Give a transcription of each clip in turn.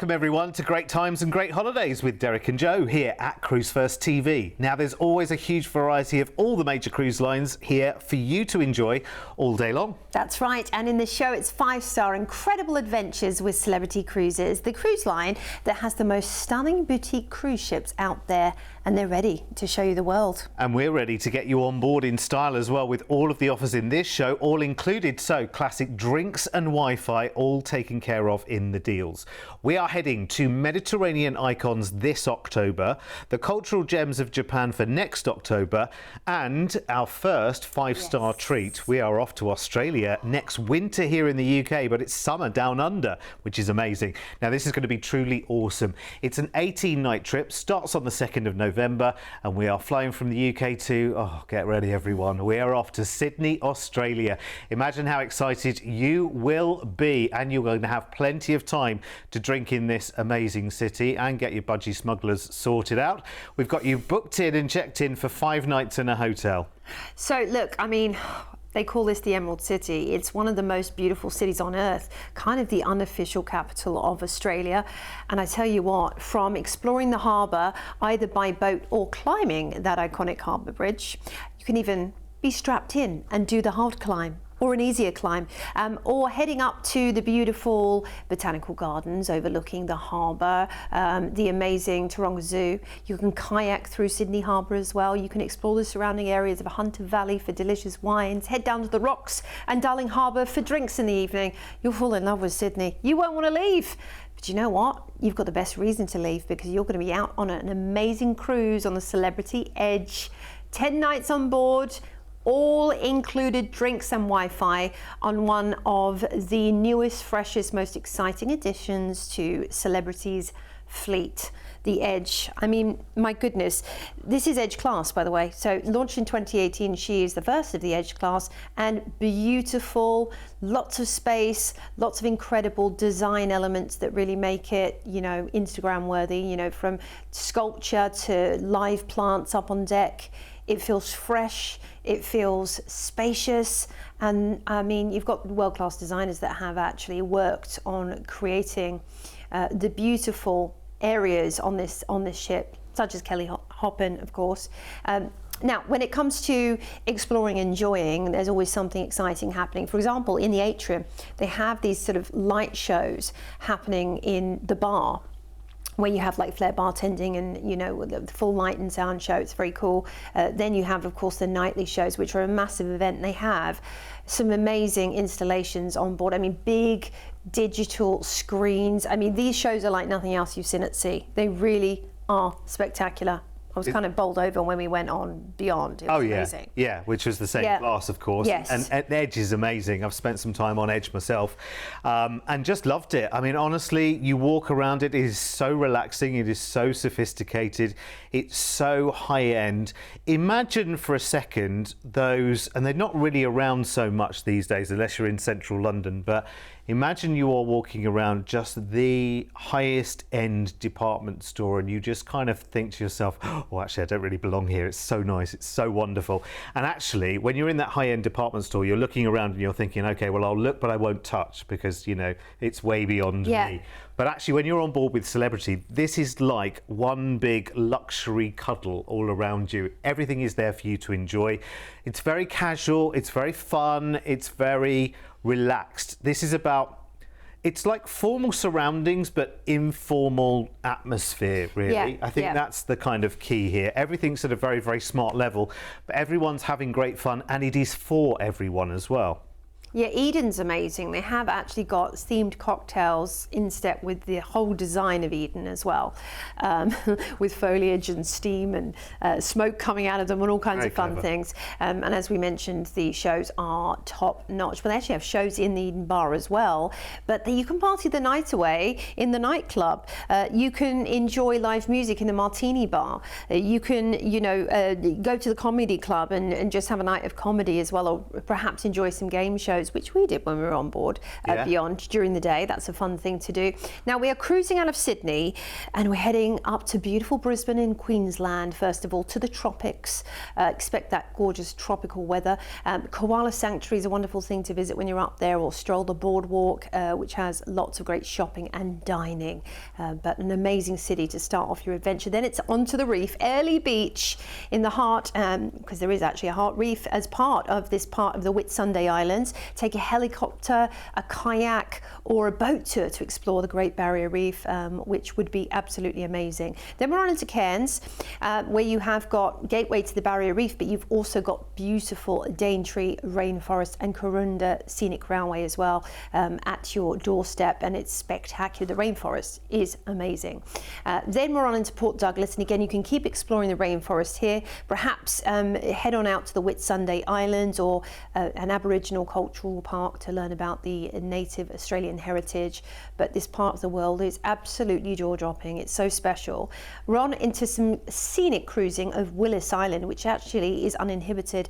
Welcome everyone to Great Times and Great Holidays with Derek and Joe here at Cruise1st TV. Now there's always a huge variety of all the major cruise lines here for you to enjoy all day long. That's right, and in this show it's 5-star incredible adventures with Celebrity Cruises, the cruise line that has the most stunning boutique cruise ships out there, and they're ready to show you the world. And we're ready to get you on board in style as well with all of the offers in this show, all included. So classic drinks and Wi-Fi all taken care of in the deals. We are heading to Mediterranean icons this October, the cultural gems of Japan for next October, and our first 5-star treat. We are off to Australia next winter here in the UK, but it's summer down under, which is amazing. Now this is going to be truly awesome. It's an 18-night trip, starts on the 2nd of November, and we are flying from the UK to, oh, get ready everyone, we are off to Sydney, Australia. Imagine how excited you will be, and you're going to have plenty of time to drink in this amazing city and get your budgie smugglers sorted out. We've got you booked in and checked in for 5 nights in a hotel. So look, I mean, they call this the Emerald City. It's one of the most beautiful cities on earth, kind of the unofficial capital of Australia. And I tell you what, from exploring the harbour, either by boat or climbing that iconic harbour bridge, you can even be strapped in and do the hard climb, or an easier climb, or heading up to the beautiful botanical gardens overlooking the harbour, the amazing Taronga Zoo. You can kayak through Sydney Harbour as well. You can explore the surrounding areas of Hunter Valley for delicious wines, head down to the rocks and Darling Harbour for drinks in the evening. You'll fall in love with Sydney. You won't want to leave. But you know what? You've got the best reason to leave, because you're going to be out on an amazing cruise on the Celebrity Edge. 10 nights on board, all included drinks and Wi-Fi on one of the newest, freshest, most exciting additions to Celebrity's fleet, the Edge. I mean, my goodness, this is Edge class, by the way. So launched in 2018, she is the first of the Edge class, and beautiful, lots of space, lots of incredible design elements that really make it, you know, Instagram worthy, you know, from sculpture to live plants up on deck. It feels fresh, it feels spacious, and I mean, you've got world-class designers that have actually worked on creating the beautiful areas on this ship, such as Kelly Hoppen, of course. Now, when it comes to exploring and enjoying, there's always something exciting happening. For example, in the atrium, they have these sort of light shows happening in the bar, where you have like flair bartending and, you know, the full light and sound show. It's very cool. Then you have, of course, the nightly shows, which are a massive event. They have some amazing installations on board. I mean, big digital screens. I mean, these shows are like nothing else you've seen at sea. They really are spectacular. I was kind of bowled over when we went on Beyond. It was amazing. Yeah, which was the same class, of course. Yes. And Edge is amazing. I've spent some time on Edge myself, and just loved it. I mean, honestly, you walk around it is so relaxing. It is so sophisticated. It's so high-end. Imagine for a second those, and they're not really around so much these days, unless you're in central London, but imagine you are walking around just the highest end department store, and you just kind of think to yourself, oh, actually, I don't really belong here. It's so nice. It's so wonderful. And actually, when you're in that high end department store, you're looking around and you're thinking, okay, well, I'll look, but I won't touch, because, you know, it's way beyond me. But actually, when you're on board with Celebrity, this is like one big luxury cuddle all around you. Everything is there for you to enjoy. It's very casual. It's very fun. It's very relaxed. This is about, it's like formal surroundings but informal atmosphere, really. I think that's the kind of key here. Everything's at a very, very smart level, but everyone's having great fun, and it is for everyone as well. Yeah, Eden's amazing. They have actually got themed cocktails in step with the whole design of Eden as well, with foliage and steam and smoke coming out of them and all kinds of fun things. And as we mentioned, the shows are top notch. But they actually have shows in the Eden bar as well. But you can party the night away in the nightclub. You can enjoy live music in the Martini bar. You can, you know, go to the comedy club and just have a night of comedy as well, or perhaps enjoy some game shows photos, which we did when we were on board Beyond during the day. That's a fun thing to do. Now we are cruising out of Sydney and we're heading up to beautiful Brisbane in Queensland, first of all, to the tropics. Expect that gorgeous tropical weather. Koala Sanctuary is a wonderful thing to visit when you're up there, or stroll the boardwalk, which has lots of great shopping and dining. But an amazing city to start off your adventure. Then it's onto the reef, Airlie Beach in the heart, because there is actually a heart reef as part of this part of the Whitsunday Islands. Take a helicopter, a kayak or a boat tour to explore the Great Barrier Reef, which would be absolutely amazing. Then we're on into Cairns, where you have got gateway to the Barrier Reef, but you've also got beautiful Daintree rainforest and Karoonda Scenic Railway as well at your doorstep, and it's spectacular. The rainforest is amazing. Then we're on into Port Douglas, and again you can keep exploring the rainforest here. Perhaps head on out to the Whitsunday Islands or an Aboriginal cultural park to learn about the native Australian heritage. But this part of the world is absolutely jaw-dropping. It's so special. We're on into some scenic cruising of Willis Island, which actually is uninhibited,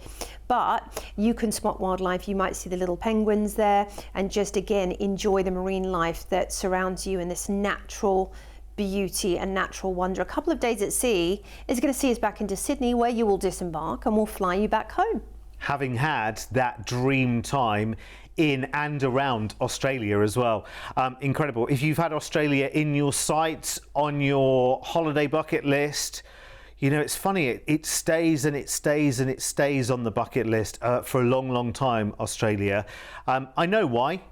but you can spot wildlife. You might see the little penguins there, and just again enjoy the marine life that surrounds you in this natural beauty and natural wonder. A couple of days at sea is going to see us back into Sydney, where you will disembark and we'll fly you back home. Having had that dream time in and around Australia as well. Incredible. If you've had Australia in your sights, on your holiday bucket list, you know, it's funny, it stays and it stays and it stays on the bucket list for a long, long time, Australia. I know why.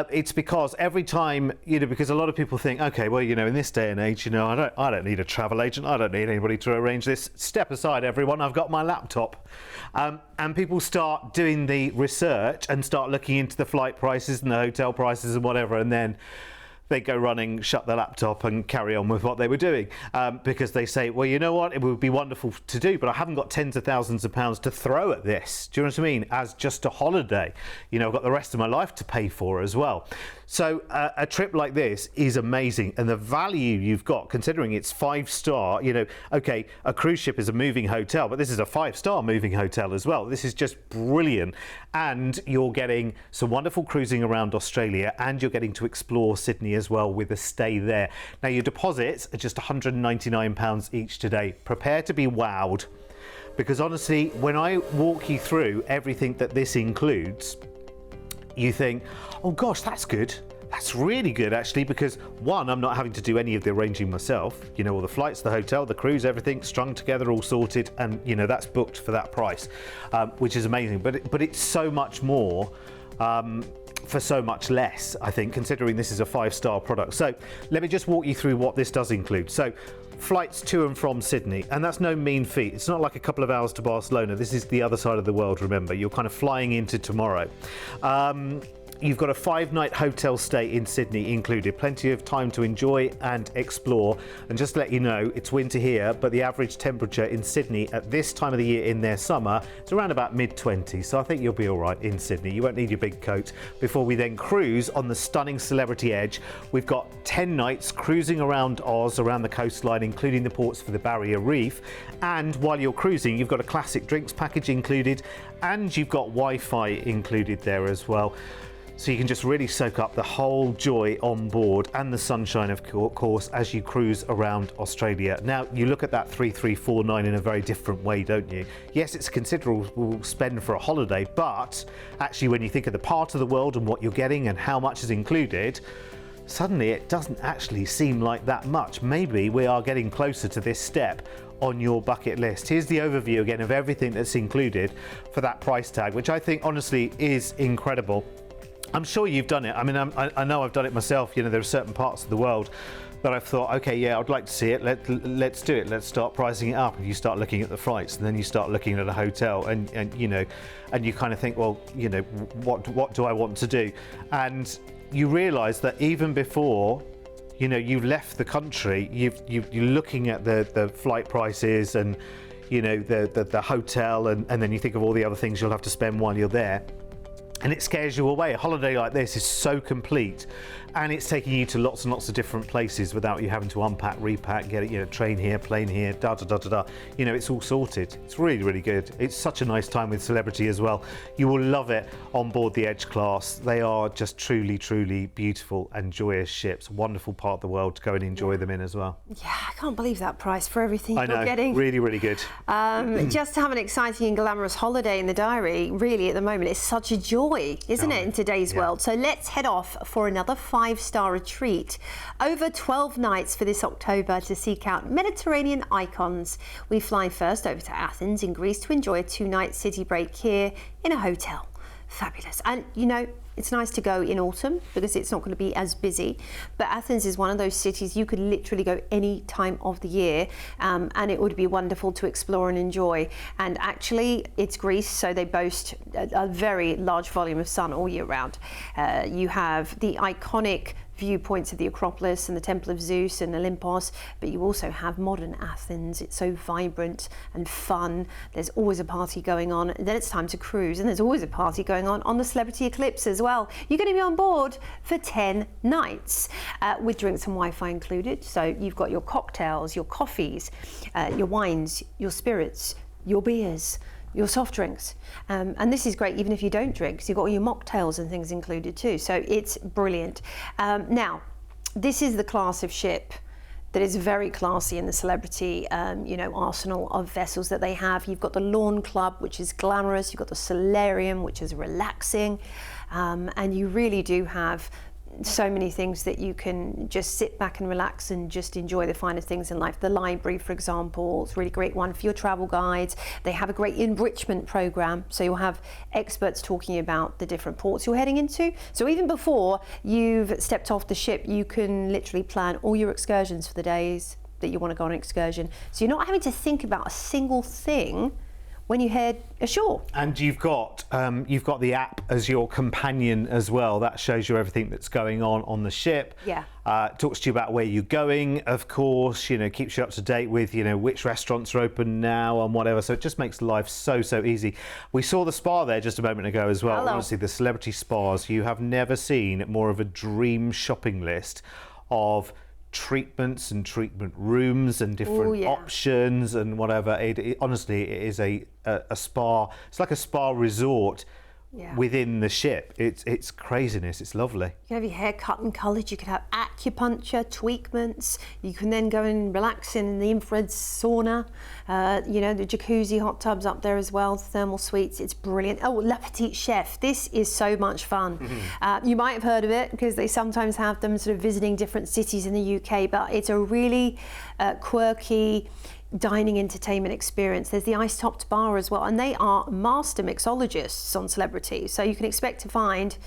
It's because every time, you know, because a lot of people think, okay, well, you know, in this day and age, you know, I don't need a travel agent. I don't need anybody to arrange this. Step aside, everyone. I've got my laptop. And people start doing the research and start looking into the flight prices and the hotel prices and whatever, and then they go running, shut the laptop and carry on with what they were doing, because they say, well, you know what, it would be wonderful to do, but I haven't got tens of thousands of pounds to throw at this. Do you know what I mean? As just a holiday. You know, I've got the rest of my life to pay for as well. So a trip like this is amazing, and the value you've got, considering it's 5-star, you know, okay, a cruise ship is a moving hotel, but this is a 5-star moving hotel as well. This is just brilliant, and you're getting some wonderful cruising around Australia, and you're getting to explore Sydney as well with a stay there. Now your deposits are just £199 each today. Prepare to be wowed, because honestly, when I walk you through everything that this includes, you think, oh gosh, that's good. That's really good, actually, because one, I'm not having to do any of the arranging myself. You know, all the flights, the hotel, the cruise, everything strung together, all sorted, and you know, that's booked for that price, which is amazing. But it's so much more for so much less, I think, considering this is a 5-star product. So let me just walk you through what this does include. So flights to and from Sydney, and that's no mean feat. It's not like a couple of hours to Barcelona. This is the other side of the world, remember. You're kind of flying into tomorrow. You've got a 5-night hotel stay in Sydney included, plenty of time to enjoy and explore. And just to let you know, it's winter here, but the average temperature in Sydney at this time of the year in their summer is around about mid-20s. So I think you'll be all right in Sydney. You won't need your big coat. Before we then cruise on the stunning Celebrity Edge, we've got 10 nights cruising around Oz, around the coastline, including the ports for the Barrier Reef. And while you're cruising, you've got a classic drinks package included, and you've got Wi-Fi included there as well. So you can just really soak up the whole joy on board, and the sunshine, of course, as you cruise around Australia. Now, you look at that 3349 in a very different way, don't you? Yes, it's a considerable spend for a holiday, but actually when you think of the part of the world and what you're getting and how much is included, suddenly it doesn't actually seem like that much. Maybe we are getting closer to this step on your bucket list. Here's the overview again of everything that's included for that price tag, which I think honestly is incredible. I'm sure you've done it. I mean, I know I've done it myself. You know, there are certain parts of the world that I've thought, okay, yeah, I'd like to see it. Let's do it. Let's start pricing it up. And you start looking at the flights, and then you start looking at a hotel, and you know, and you kind of think, well, you know, what do I want to do? And you realise that even before, you know, you've left the country, you're looking at the flight prices and, you know, the hotel, and then you think of all the other things you'll have to spend while you're there. and it scares you away. A holiday like this is so complete, and it's taking you to lots and lots of different places without you having to unpack, repack, get it, you know, train here, plane here, da da da da da. You know, it's all sorted. It's really, really good. It's such a nice time with Celebrity as well. You will love it on board the Edge class. They are just truly, truly beautiful and joyous ships. Wonderful part of the world to go and enjoy them in as well. Yeah, I can't believe that price for everything I know, you're getting. really, really good. Just to have an exciting and glamorous holiday in the diary, really at the moment, it's such a joy, isn't it, in today's world? So let's head off for another 5-star retreat. Over 12 nights for this October to seek out Mediterranean icons. We fly first over to Athens in Greece to enjoy a 2-night city break here in a hotel. Fabulous. And you know, it's nice to go in autumn because it's not going to be as busy. But Athens is one of those cities you could literally go any time of the year, and it would be wonderful to explore and enjoy. And actually, it's Greece, so they boast a very large volume of sun all year round. You have the iconic viewpoints of the Acropolis and the Temple of Zeus and Olympos, but you also have modern Athens. It's so vibrant and fun. There's always a party going on, and then it's time to cruise, and there's always a party going on the Celebrity Eclipse as well. You're going to be on board for 10 nights with drinks and Wi-Fi included. So you've got your cocktails, your coffees, your wines, your spirits, your beers, your soft drinks, and this is great even if you don't drink, because you've got all your mocktails and things included too, so it's brilliant. Now, this is the class of ship that is very classy in the Celebrity arsenal of vessels that they have. You've got the Lawn Club, which is glamorous, you've got the Solarium, which is relaxing, and you really do have so many things that you can just sit back and relax and just enjoy the finer things in life. The library, for example, it's a really great one for your travel guides. They have a great enrichment program, so you'll have experts talking about the different ports you're heading into. So even before you've stepped off the ship, you can literally plan all your excursions for the days that you want to go on an excursion. So you're not having to think about a single thing when you head ashore. And you've got the app as your companion as well. That shows you everything that's going on the ship. Yeah. Talks to you about where you're going, of course, you know, keeps you up to date with, you know, which restaurants are open now and whatever. So it just makes life so easy. We saw the spa there just a moment ago as well. Hello. Honestly, the Celebrity spas, you have never seen more of a dream shopping list of treatments and treatment rooms and different options and whatever. It honestly, it is a spa. It's like a spa resort within the ship. It's craziness. It's lovely. You can have your hair cut and coloured. You can have acupuncture, tweakments. You can then go and relax in the infrared sauna. You know, the jacuzzi hot tubs up there as well, the thermal suites. It's brilliant. Oh, Le Petit Chef. This is so much fun. You might have heard of it because they sometimes have them sort of visiting different cities in the UK, but it's a really quirky dining entertainment experience. There's the ice-topped bar as well, and they are master mixologists on Celebrity, so you can expect to find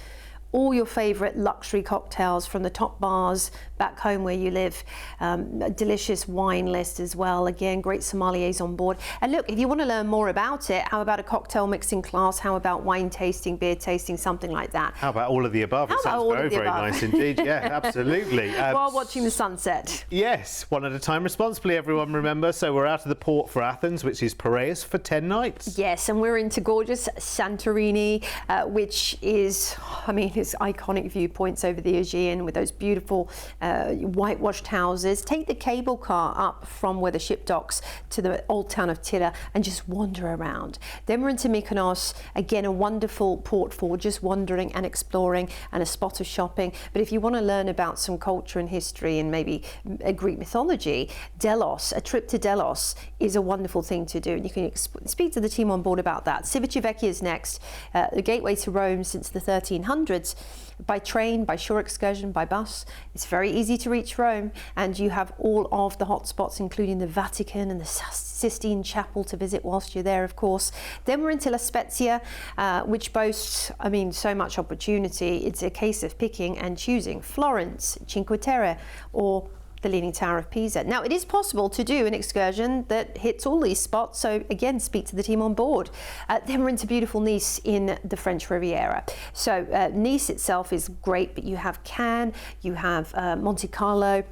all your favourite luxury cocktails from the top bars back home where you live. A delicious wine list as well. Again, great sommeliers on board. And look, if you want to learn more about it, how about a cocktail mixing class? How about wine tasting, beer tasting, something like that? How about all of the above? It sounds very nice indeed. Yeah, absolutely. While watching the sunset. Yes, one at a time responsibly, everyone, remember. So we're out of the port for Athens, which is Piraeus, for 10 nights. Yes, and we're into gorgeous Santorini, which is, I mean, it's iconic viewpoints over the Aegean with those beautiful whitewashed houses. Take the cable car up from where the ship docks to the old town of Tyre and just wander around. Then we're into Mykonos, again a wonderful port for just wandering and exploring and a spot of shopping. But if you want to learn about some culture and history and maybe Greek mythology, Delos, a trip to Delos is a wonderful thing to do, and you can speak to the team on board about that. Civitavecchia is next, the gateway to Rome since the 1300s. By train, by shore excursion, by bus. It's very easy to reach Rome, and you have all of the hot spots, including the Vatican and the Sistine Chapel to visit whilst you're there, of course. Then we're into La Spezia, which boasts, I mean, so much opportunity. It's a case of picking and choosing. Florence, Cinque Terre, or the Leaning Tower of Pisa. Now, it is possible to do an excursion that hits all these spots, so again, speak to the team on board. Then we're into beautiful Nice in the French Riviera. So Nice itself is great, but you have Cannes, you have Monte Carlo,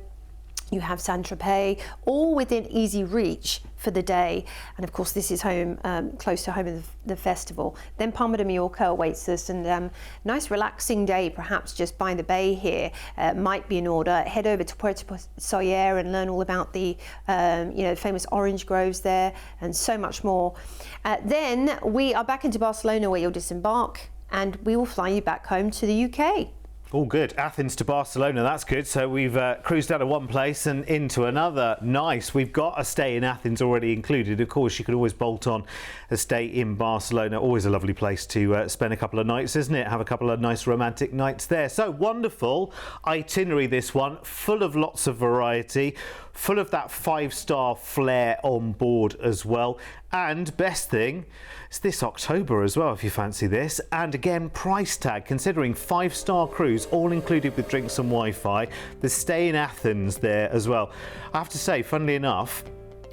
You have Saint-Tropez, all within easy reach for the day. And of course, this is home, close to home of the festival. Then Palma de Mallorca awaits us, and nice relaxing day, perhaps just by the bay here, might be in order. Head over to Puerto Sóller and learn all about the famous orange groves there, and so much more. Then we are back into Barcelona, where you'll disembark, and we will fly you back home to the UK. All good. Athens to Barcelona, that's good. So we've cruised out of one place and into another. Nice. We've got a stay in Athens already included. Of course, you could always bolt on a stay in Barcelona. Always a lovely place to spend a couple of nights, isn't it? Have a couple of nice romantic nights there. So wonderful itinerary, this one, full of lots of variety, full of that 5-star flair on board as well. And best thing, it's this October as well, if you fancy this. And again, price tag, considering 5-star cruise, all included with drinks and Wi-Fi. The stay in Athens there as well. I have to say, funnily enough,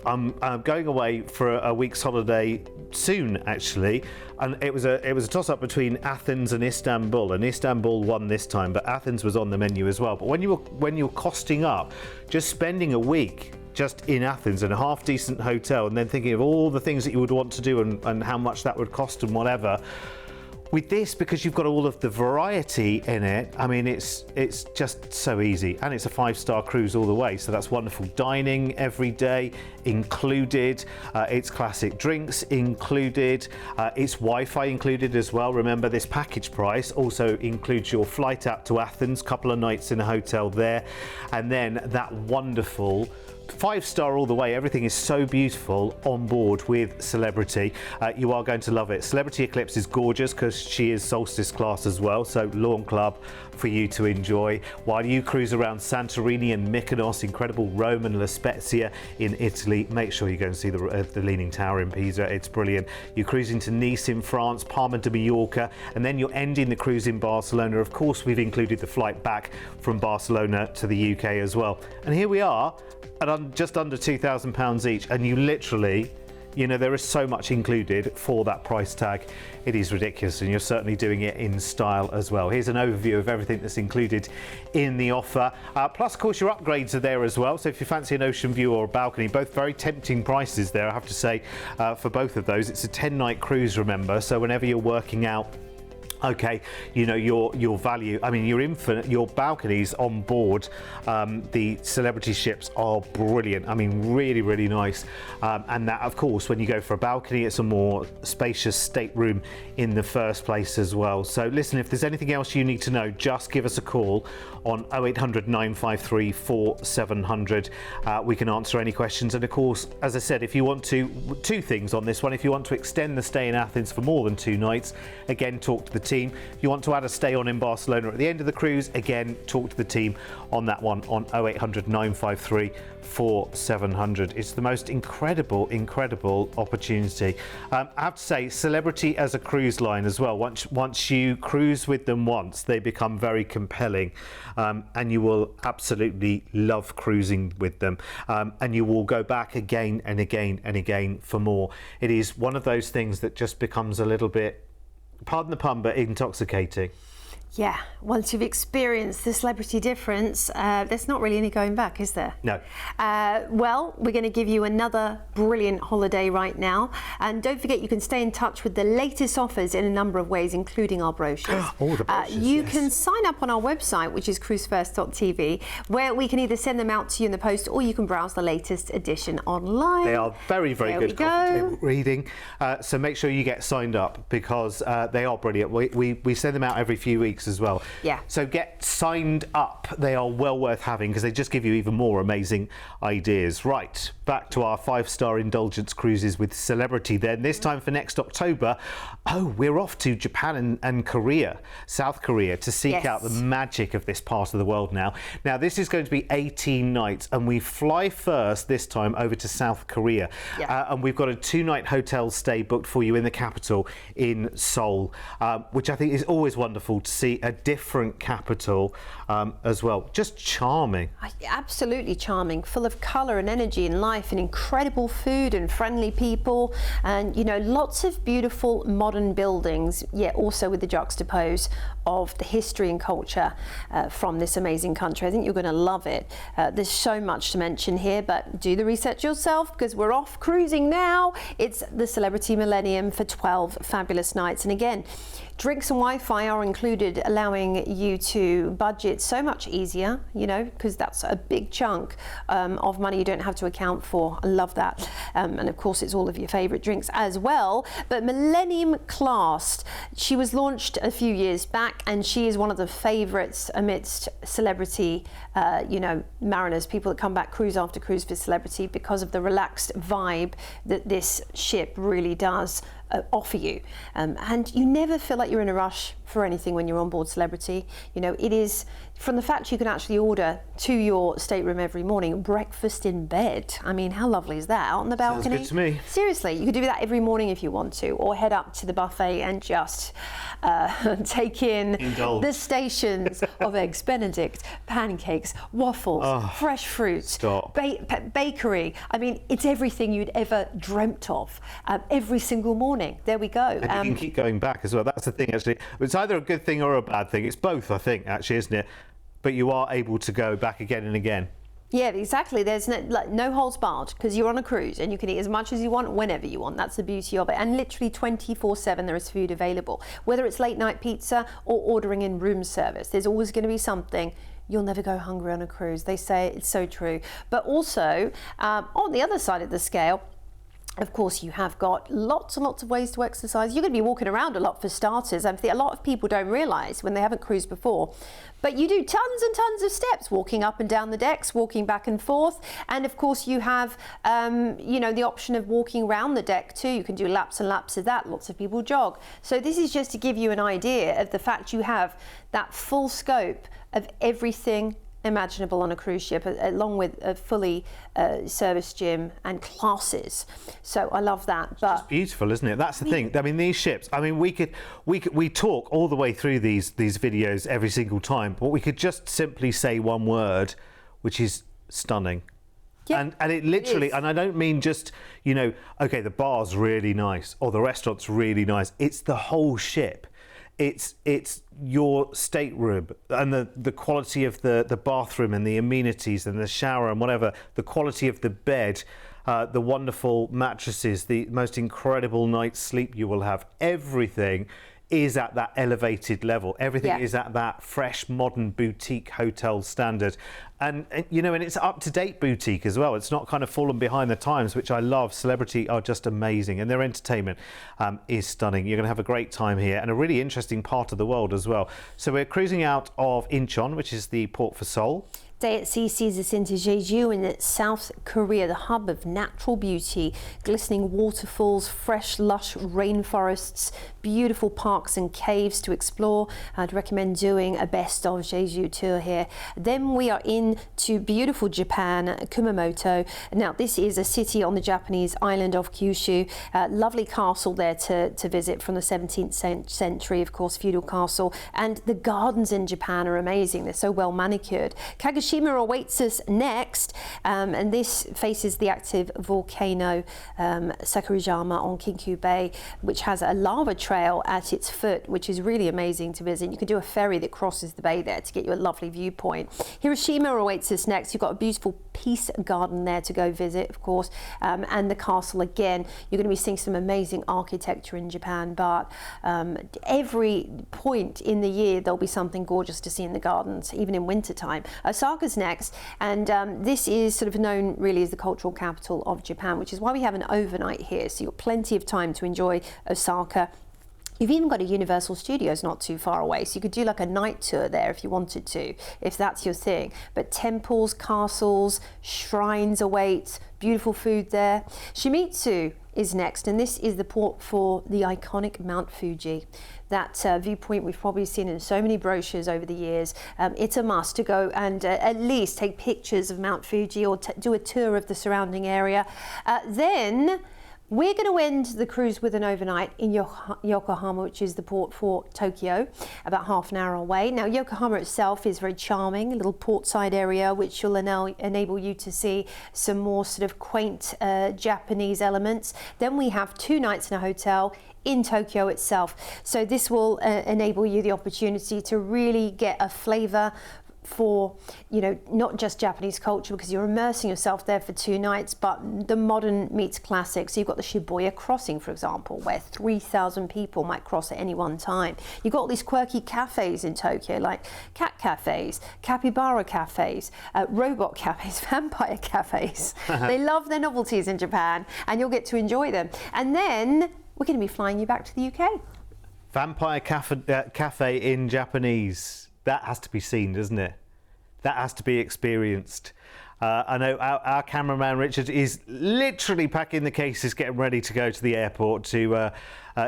I'm going away for a week's holiday soon, actually, and it was a toss-up between Athens and Istanbul, and Istanbul won this time, but Athens was on the menu as well. But when you're costing up, just spending a week just in Athens in a half-decent hotel, and then thinking of all the things that you would want to do and how much that would cost and whatever. With this, because you've got all of the variety in it, I mean, it's just so easy, and it's a 5-star cruise all the way, so that's wonderful. Dining every day included, it's classic drinks included, it's Wi-Fi included as well. Remember, this package price also includes your flight out to Athens, couple of nights in a hotel there, and then that wonderful 5-star all the way. Everything is so beautiful on board with Celebrity. You are going to love it. Celebrity Eclipse is gorgeous because she is Solstice class as well, so Lawn Club for you to enjoy while you cruise around Santorini and Mykonos, incredible Rome and La Spezia in Italy. Make sure you go and see the Leaning Tower in Pisa. It's brilliant. You're cruising to Nice in France, Palma de Mallorca, and then you're ending the cruise in Barcelona. Of course, we've included the flight back from Barcelona to the UK as well. And here we are at just under £2,000 each, and you literally, there is so much included for that price tag. It is ridiculous, and you're certainly doing it in style as well. Here's an overview of everything that's included in the offer. Plus, of course, your upgrades are there as well. So if you fancy an ocean view or a balcony, both very tempting prices there, I have to say, for both of those. It's a 10-night cruise, remember, so whenever you're working out okay, your value, I mean, your balconies on board the Celebrity ships are brilliant. I mean, really, really nice. And that, of course, when you go for a balcony, it's a more spacious stateroom in the first place as well. So listen, if there's anything else you need to know, just give us a call on 0800 953 4700. We can answer any questions. And of course, as I said, if you want to, two things on this one. If you want to extend the stay in Athens for more than 2 nights, again, talk to the team. If you want to add a stay on in Barcelona at the end of the cruise, again, talk to the team on that one on 0800 953 4700. It's the most incredible opportunity. I have to say, Celebrity as a cruise line as well, once you cruise with them once, they become very compelling, and you will absolutely love cruising with them, and you will go back again and again and again for more. It is one of those things that just becomes a little bit, pardon the pun, but intoxicating. Yeah, once you've experienced the Celebrity difference, there's not really any going back, is there? No. Well, we're going to give you another brilliant holiday right now. And don't forget, you can stay in touch with the latest offers in a number of ways, including our brochures. All the brochures, you yes. can sign up on our website, which is Cruise1st.tv, where we can either send them out to you in the post, or you can browse the latest edition online. They are very, very There good we go. coffee table reading. So make sure you get signed up, because they are brilliant. We send them out every few weeks as well. Yeah. So get signed up. They are well worth having, because they just give you even more amazing ideas. Right, back to our 5-star indulgence cruises with Celebrity then. This time for next October, we're off to Japan and Korea, South Korea, to seek out the magic of this part of the world now. Now, this is going to be 18 nights, and we fly first this time over to South Korea. Yeah. And we've got a 2-night hotel stay booked for you in the capital in Seoul, which I think is always wonderful to see completely a different capital as well. Just charming. Absolutely charming, full of colour and energy and life and incredible food and friendly people, and lots of beautiful modern buildings, yet also with the juxtapose of the history and culture from this amazing country. I think you're going to love it. There's so much to mention here, but do the research yourself because we're off cruising now. It's the Celebrity Millennium for 12 fabulous nights, and again, drinks and Wi-Fi are included, allowing you to budget so much easier, because that's a big chunk of money you don't have to account for. I love that. And of course, it's all of your favourite drinks as well. But Millennium Class, she was launched a few years back, and she is one of the favourites amidst celebrity, mariners, people that come back cruise after cruise for celebrity because of the relaxed vibe that this ship really does offer you, and you never feel like you're in a rush for anything when you're on board Celebrity. It is, from the fact you can actually order to your stateroom every morning, breakfast in bed. I mean, how lovely is that? Out on the balcony. Sounds good to me. Seriously, you could do that every morning if you want to, or head up to the buffet and just take in Indulge. the stations of eggs Benedict, pancakes, waffles, fresh fruit, bakery. I mean, it's everything you'd ever dreamt of every single morning. There we go. And you can keep going back as well. That's the thing, actually. It's either a good thing or a bad thing. It's both, I think, actually, isn't it? But you are able to go back again and again. Yeah, exactly. There's no holds barred because you're on a cruise and you can eat as much as you want whenever you want. That's the beauty of it. And literally 24/7 there is food available. Whether it's late night pizza or ordering in room service, there's always going to be something. You'll never go hungry on a cruise. They say it's so true. But also, on the other side of the scale, of course, you have got lots and lots of ways to exercise. You're going to be walking around a lot for starters. I think a lot of people don't realise when they haven't cruised before. But you do tons and tons of steps, walking up and down the decks, walking back and forth. And of course, you have, the option of walking around the deck too. You can do laps and laps of that. Lots of people jog. So this is just to give you an idea of the fact you have that full scope of everything imaginable on a cruise ship, along with a fully serviced gym and classes. So I love that. But it's beautiful, isn't it? That's the thing. I mean, these ships. I mean, we talk all the way through these videos every single time, but we could just simply say one word, which is stunning. Yeah, and it literally, and I don't mean just, okay, the bar's really nice or the restaurant's really nice. It's the whole ship. It's your stateroom and the quality of the bathroom and the amenities and the shower and whatever, the quality of the bed, the wonderful mattresses, the most incredible night's sleep you will have. Everything is at that elevated level. Everything is at that fresh, modern boutique hotel standard. And it's up-to-date boutique as well. It's not kind of fallen behind the times, which I love. Celebrity are just amazing, and their entertainment is stunning. You're going to have a great time here, and a really interesting part of the world as well. So we're cruising out of Incheon, which is the port for Seoul. Day at sea sees us into Jeju in South Korea, the hub of natural beauty, glistening waterfalls, fresh, lush rainforests, beautiful parks and caves to explore. I'd recommend doing a best of Jeju tour here. Then we are into beautiful Japan, Kumamoto. Now, this is a city on the Japanese island of Kyushu. Lovely castle there to visit from the 17th century, of course, feudal castle. And the gardens in Japan are amazing. They're so well manicured. Kagoshima awaits us next, and this faces the active volcano Sakurajima on Kinku Bay, which has a lava trail at its foot, which is really amazing to visit. You can do a ferry that crosses the bay there to get you a lovely viewpoint. Hiroshima awaits us next. You've got a beautiful peace garden there to go visit, of course, and the castle again. You're going to be seeing some amazing architecture in Japan, but every point in the year there'll be something gorgeous to see in the gardens, even in winter time. Osaka's next, and this is sort of known really as the cultural capital of Japan, which is why we have an overnight here, so you've got plenty of time to enjoy Osaka. You've even got a Universal Studios not too far away, so you could do like a night tour there if you wanted to, if that's your thing. But temples, castles, shrines await, beautiful food there. Shimizu is next, and this is the port for the iconic Mount Fuji. That viewpoint we've probably seen in so many brochures over the years. It's a must to go and at least take pictures of Mount Fuji or do a tour of the surrounding area. Then We're going to end the cruise with an overnight in Yokohama, which is the port for Tokyo, about half an hour away. Now, Yokohama itself is very charming, a little portside area, which will enable you to see some more sort of quaint Japanese elements. Then we have 2 nights in a hotel in Tokyo itself. So this will enable you the opportunity to really get a flavour for, you know, not just Japanese culture, because you're immersing yourself there for 2 nights, but the modern meets classic. So you've got the Shibuya crossing, for example, where 3,000 people might cross at any one time. You've got all these quirky cafes in Tokyo, like cat cafes, capybara cafes, robot cafes, vampire cafes. They love their novelties in Japan, and you'll get to enjoy them. And then we're going to be flying you back to the UK. Vampire cafe in Japanese. That has to be seen, doesn't it? That has to be experienced. I know our cameraman Richard is literally packing the cases, getting ready to go to the airport to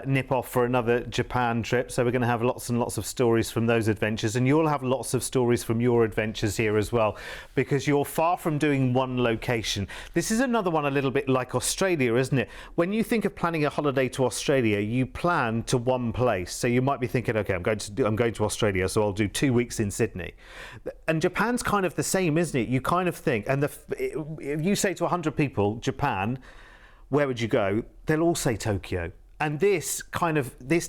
nip off for another Japan trip. So we're going to have lots and lots of stories from those adventures, and you'll have lots of stories from your adventures here as well, because you're far from doing one location. This is another one a little bit like Australia, isn't it? When you think of planning a holiday to Australia, you plan to one place. So you might be thinking, okay, I'm going to Australia, so I'll do 2 weeks in Sydney. And Japan's kind of the same, isn't it? You kind of think, and if you say to 100 people, Japan, where would you go? They'll all say Tokyo. And this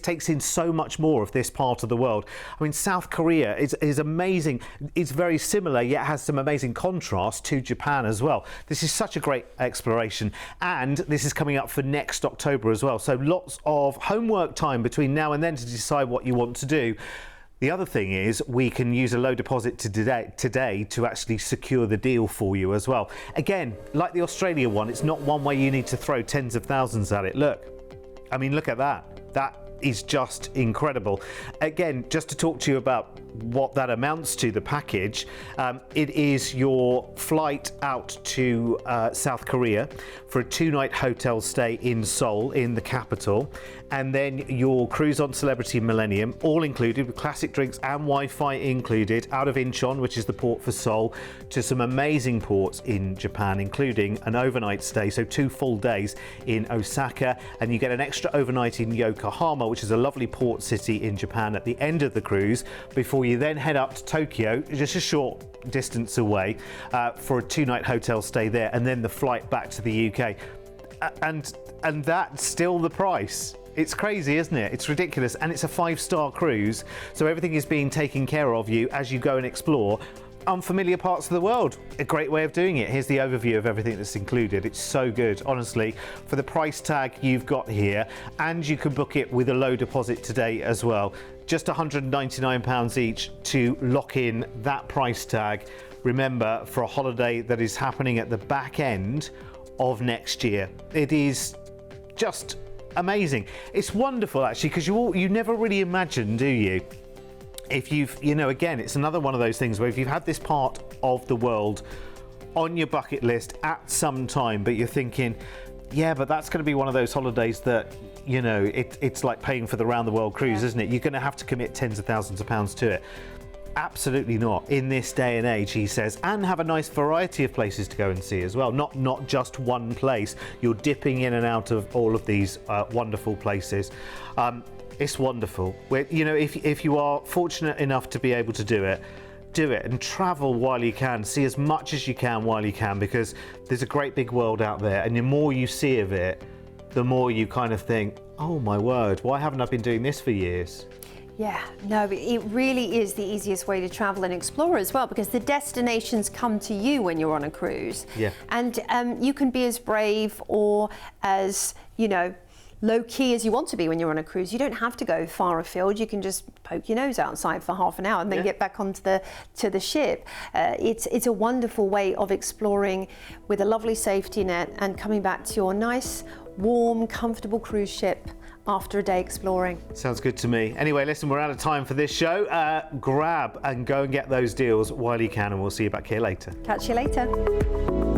takes in so much more of this part of the world. I mean, South Korea is amazing. It's very similar, yet has some amazing contrast to Japan as well. This is such a great exploration, and this is coming up for next October as well. So lots of homework time between now and then to decide what you want to do. The other thing is we can use a low deposit today to actually secure the deal for you as well. Again, like the Australia one, it's not one where you need to throw tens of thousands at it. Look, I mean, look at that. That is just incredible. Again, just to talk to you about what that amounts to, the package, it is your flight out to South Korea for a 2-night hotel stay in Seoul, in the capital, and then your cruise on Celebrity Millennium, all included with classic drinks and Wi-Fi included, out of Incheon, which is the port for Seoul, to some amazing ports in Japan, including an overnight stay, so 2 full days in Osaka, and you get an extra overnight in Yokohama, which is a lovely port city in Japan, at the end of the cruise, before you then head up to Tokyo, just a short distance away, for a 2-night hotel stay there, and then the flight back to the UK. And that's still the price. It's crazy, isn't it? It's ridiculous, and it's a 5-star cruise, so everything is being taken care of you as you go and explore unfamiliar parts of the world. A great way of doing it. Here's the overview of everything that's included. It's so good, honestly, for the price tag you've got here, and you can book it with a low deposit today as well. Just £199 each to lock in that price tag. Remember, for a holiday that is happening at the back end of next year. It is just amazing. It's wonderful, actually, because you never really imagine, do you? If again, it's another one of those things where if you've had this part of the world on your bucket list at some time, but you're thinking, yeah, but that's going to be one of those holidays that, it's like paying for the round the world cruise, isn't it? You're going to have to commit tens of thousands of pounds to it. Absolutely not in this day and age, he says, and have a nice variety of places to go and see as well. Not just one place. You're dipping in and out of all of these wonderful places. It's wonderful. If you are fortunate enough to be able to do it and travel while you can. See as much as you can while you can, because there's a great big world out there, and the more you see of it, the more you kind of think, oh my word, why haven't I been doing this for years? Yeah, no, it really is the easiest way to travel and explore as well, because the destinations come to you when you're on a cruise. Yeah. And you can be as brave or as, low key as you want to be when you're on a cruise. You don't have to go far afield. You can just poke your nose outside for half an hour and then get back onto the ship. It's a wonderful way of exploring with a lovely safety net and coming back to your nice, warm, comfortable cruise ship after a day exploring. Sounds good to me. Anyway, listen, we're out of time for this show. Grab and go and get those deals while you can, and we'll see you back here later. Catch you later.